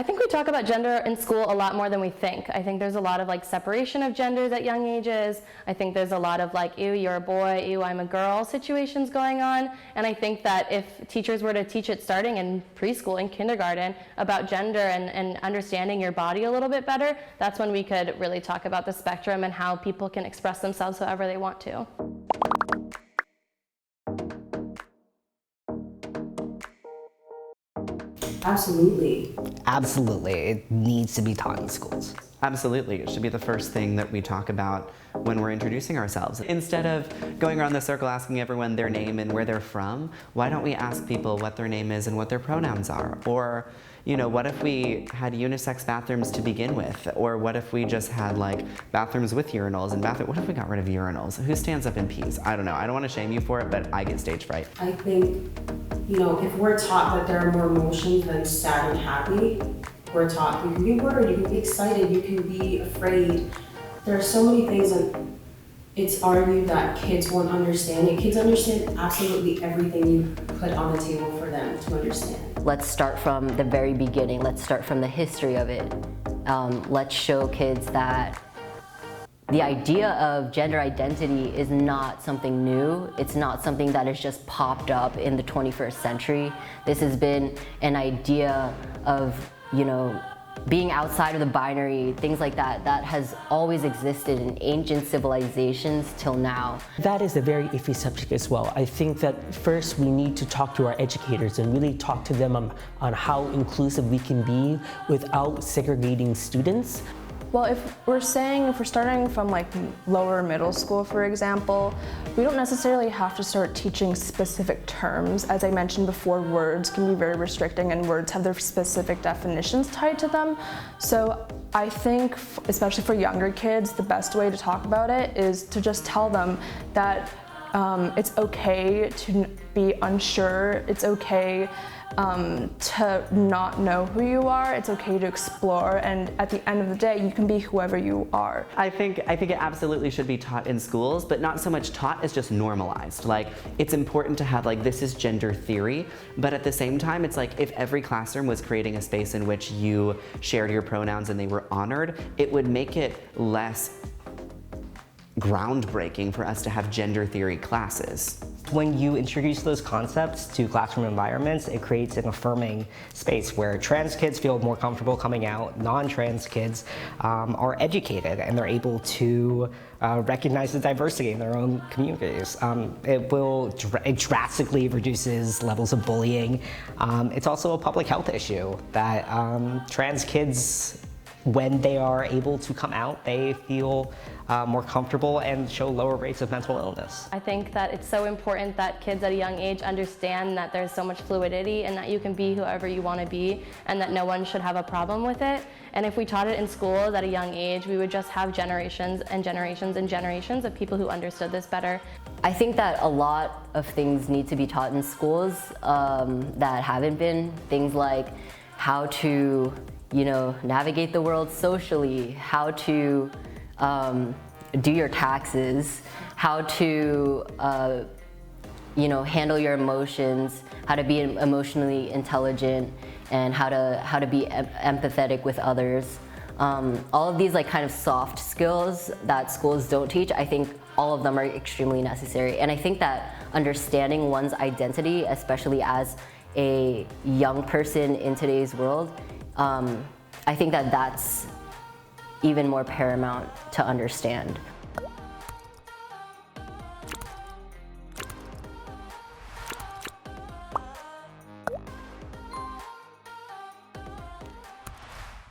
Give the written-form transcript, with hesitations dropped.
I think we talk about gender in school a lot more than we think. I think there's a lot of like separation of genders at young ages. I think there's a lot of like, ew, you're a boy, ew, I'm a girl situations going on. And I think that if teachers were to teach it starting in preschool and kindergarten about gender and understanding your body a little bit better, that's when we could really talk about the spectrum and how people can express themselves however they want to. Absolutely. Absolutely. It needs to be taught in schools. Absolutely. It should be the first thing that we talk about when we're introducing ourselves. Instead of going around the circle asking everyone their name and where they're from, why don't we ask people what their name is and what their pronouns are? Or, you know, what if we had unisex bathrooms to begin with? Or what if we just had like bathrooms with urinals and what if we got rid of urinals? Who stands up and pees? I don't know. I don't want to shame you for it, but I get stage fright. I think, you know, if we're taught that there are more emotions than sad and happy, we're taught you can be worried, you can be excited, you can be afraid. There are so many things that it's argued that kids won't understand it. Kids understand absolutely everything you put on the table for them to understand. Let's start from the very beginning. Let's start from the history of it. Let's show kids that the idea of gender identity is not something new. It's not something that has just popped up in the 21st century. This has been an idea of, you know, being outside of the binary, things like that, that has always existed in ancient civilizations till now. That is a very iffy subject as well. I think that first we need to talk to our educators and really talk to them on how inclusive we can be without segregating students. Well, if we're starting from like lower middle school, for example, we don't necessarily have to start teaching specific terms. As I mentioned before, words can be very restricting and words have their specific definitions tied to them. So I think, especially for younger kids, the best way to talk about it is to just tell them that it's okay to be unsure, it's okay to not know who you are, it's okay to explore, and at the end of the day, you can be whoever you are. I think it absolutely should be taught in schools, but not so much taught as just normalized. Like, it's important to have like, this is gender theory, but at the same time, it's like if every classroom was creating a space in which you shared your pronouns and they were honored, it would make it less groundbreaking for us to have gender theory classes. When you introduce those concepts to classroom environments, it creates an affirming space where trans kids feel more comfortable coming out, non-trans kids are educated and they're able to recognize the diversity in their own communities. It drastically reduces levels of bullying. It's also a public health issue that trans kids, when they are able to come out, they feel more comfortable and show lower rates of mental illness. I think that it's so important that kids at a young age understand that there's so much fluidity and that you can be whoever you want to be and that no one should have a problem with it. And if we taught it in schools at a young age, we would just have generations and generations and generations of people who understood this better. I think that a lot of things need to be taught in schools that haven't been. Things like how to, you know, navigate the world socially, how to do your taxes, how to, you know, handle your emotions, how to be emotionally intelligent, and how to be empathetic with others. All of these like kind of soft skills that schools don't teach, I think all of them are extremely necessary. And I think that understanding one's identity, especially as a young person in today's world, I think that that's even more paramount to understand.